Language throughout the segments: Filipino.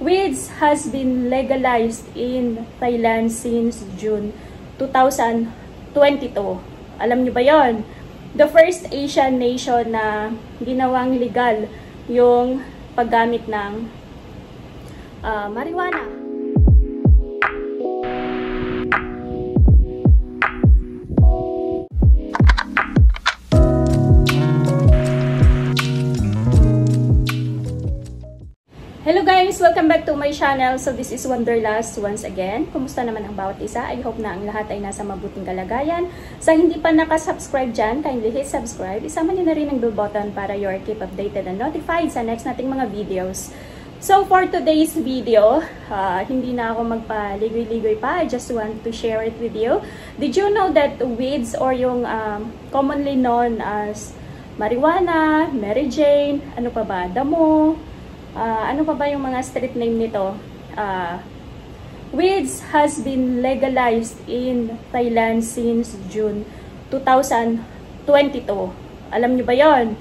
Weeds has been legalized in Thailand since June 2022. Alam niyo ba yon? The first Asian nation na ginawang legal yung paggamit ng marijuana. Hello guys! Welcome back to my channel. So this is Wanderlust once again. Kumusta naman ang bawat isa? I hope na ang lahat ay nasa mabuting kalagayan. Sa hindi pa nakasubscribe dyan, kindly hit subscribe. Isama nyo na rin ang bell button para you're keep updated and notified sa next nating mga videos. So for today's video, hindi na ako magpaligoy-ligoy pa. I just want to share it with you. Did you know that weeds or yung commonly known as marijuana, Mary Jane, ano pa ba, damo, ano pa ba yung mga street name nito? Weeds has been legalized in Thailand since June 2022. Alam niyo ba yon?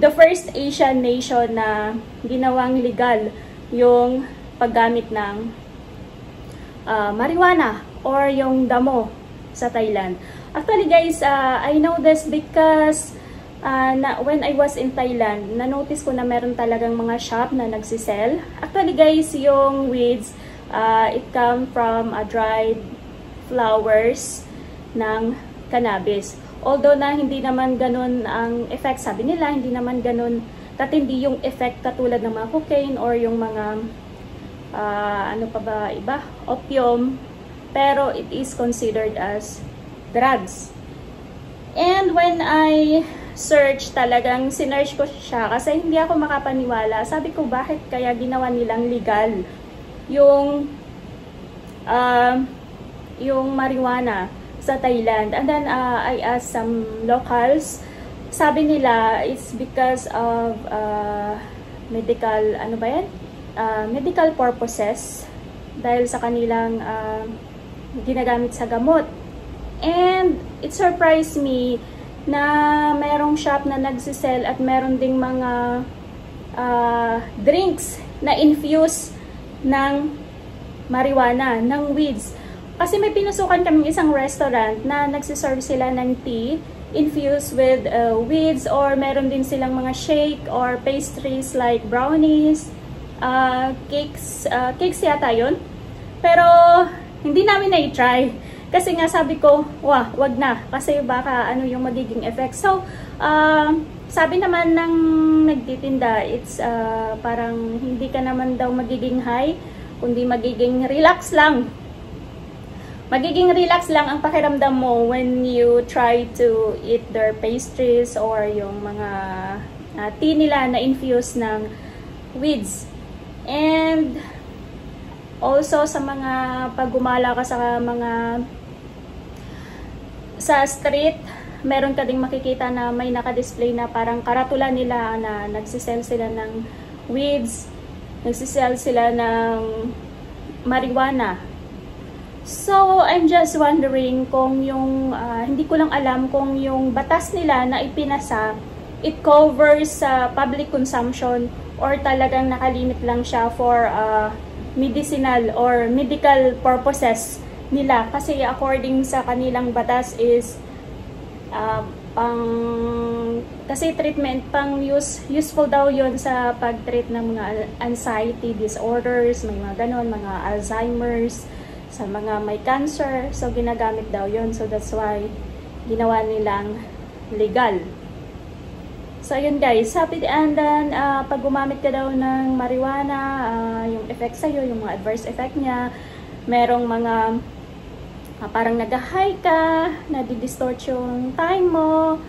The first Asian nation na ginawang legal yung paggamit ng marijuana or yung damo sa Thailand. Actually guys, I know this because when I was in Thailand, na-notice ko na meron talagang mga shop na nagsisell. Actually guys, yung weeds, it come from dried flowers ng cannabis. Although na hindi naman ganun ang effect, sabi nila, hindi naman ganun katindi yung effect katulad ng mga cocaine or yung mga, ano pa ba iba, opium. Pero it is considered as drugs. And when I search, talagang sinearch ko siya kasi hindi ako makapaniwala. Sabi ko, bakit kaya ginawa nilang legal yung marijuana sa Thailand? And then I asked some locals. Sabi nila it's because of medical, ano ba yan? Medical purposes, dahil sa kanilang ginagamit sa gamot. And it surprised me na merong shop na nagsisell at meron ding mga drinks na infuse ng marijuana, ng weeds. Kasi may pinusukan kaming isang restaurant na nagsiserve sila ng tea infused with weeds, or meron din silang mga shake or pastries like brownies, cakes yata yun. Pero hindi namin na-try. Kasi nga sabi ko, wag na. Kasi baka ano yung magiging effect. So, sabi naman ng nagtitinda, it's parang hindi ka naman daw magiging high, kundi magiging relax lang. Magiging relax lang ang pakiramdam mo when you try to eat their pastries or yung mga tea nila na infused ng weeds. And also sa mga paggumala ka sa street, meron ka ding makikita na may nakadisplay na parang karatula nila na nagsisell sila ng weeds, nagsisell sila ng marijuana. So, I'm just wondering kung yung, hindi ko lang alam kung yung batas nila na ipinasa, it covers public consumption or talagang nakalimit lang siya for medicinal or medical purposes nila. Kasi according sa kanilang batas is kasi treatment pang useful daw yon sa pag-treat ng mga anxiety disorders, may mga ganon, mga Alzheimer's, sa mga may cancer. So ginagamit daw yon. So that's why ginawa nilang legal. So yun guys, and then pag gumamit ka daw ng marijuana, yung effect sa'yo, yung mga adverse effect niya, merong mga parang nag-high ka, nadi-distort yung time mo,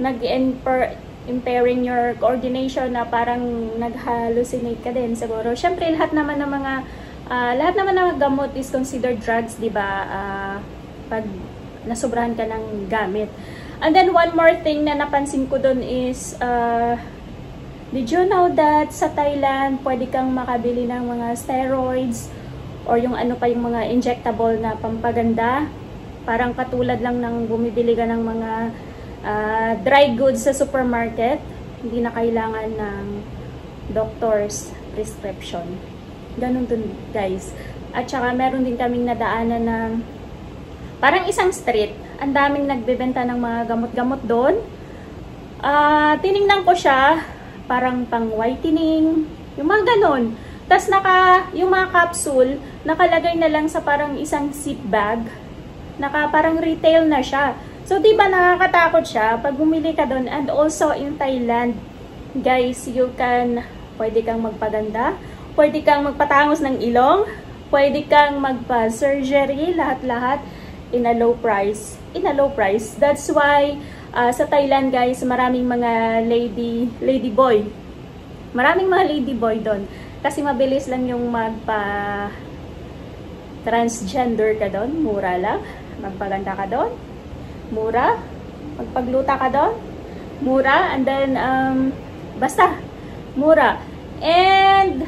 nag-impairing your coordination, na parang nag-hallucinate ka din siguro. Syempre lahat naman ng gamot is considered drugs, di ba? Pag nasobrahan ka ng gamit. And then one more thing na napansin ko dun is, did you know that sa Thailand pwede kang makabili ng mga steroids or yung ano pa, yung mga injectable na pampaganda? Parang katulad lang ng bumibili ka ng mga dry goods sa supermarket. Hindi na kailangan ng doctor's prescription. Ganun dun, guys. At saka meron din kaming nadaanan na parang isang street. Ang daming nagbebenta ng mga gamot-gamot doon. Tiningnan ko siya, parang pang whitening, yung mga ganun. Tapos yung mga capsule, nakalagay na lang sa parang isang zip bag. Parang retail na siya. So, di ba nakakatakot siya pag bumili ka doon? And also in Thailand, guys, pwede kang magpaganda, pwede kang magpatangos ng ilong, pwede kang magpa-surgery, lahat-lahat in a low price. That's why sa Thailand, guys, maraming mga lady boy. Maraming mga lady boy doon. Kasi mabilis lang yung magpa-transgender ka doon. Mura lang. Magpaganda ka doon. Mura. Magpagluta ka doon. Mura. And then, basta. Mura. And,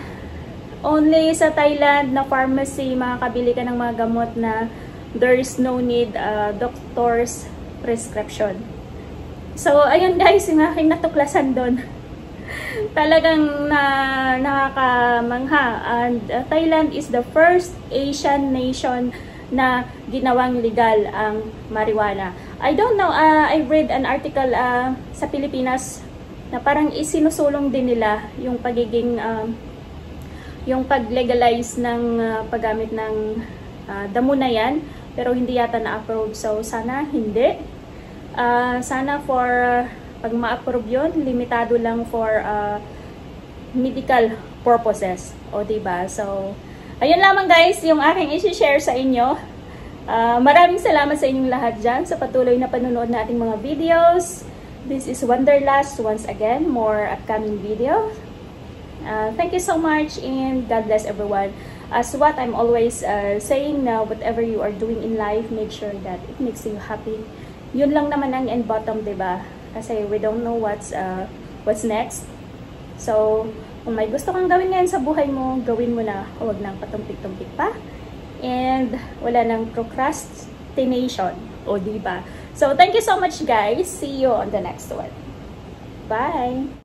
only sa Thailand na pharmacy, makakabili ka ng mga gamot na there is no need doctor's prescription. So, ayun guys, yung aking natuklasan doon. Talagang nakakamangha. And Thailand is the first Asian nation na ginawang legal ang marijuana. I don't know, I read an article sa Pilipinas na parang isinusulong din nila yung pagiging, yung pag-legalize ng paggamit ng damo na yan. Pero hindi yata na-approve. So, sana hindi. Sana pag ma-approve yun, limitado lang for medical purposes. O, diba? So, ayun lamang guys, yung aking isi-share sa inyo. Maraming salamat sa inyong lahat dyan sa patuloy na panonood na ating mga videos. This is Wanderlust once again, more upcoming videos. Thank you so much and God bless everyone. As what I'm always saying now, whatever you are doing in life, make sure that it makes you happy. Yun lang naman ang end bottom, diba? Kasi we don't know what's next. So, kung may gusto kang gawin ngayon sa buhay mo, gawin mo na. Huwag nang patumpik-tumpik pa. And wala nang procrastination. O, diba? So, thank you so much guys. See you on the next one. Bye!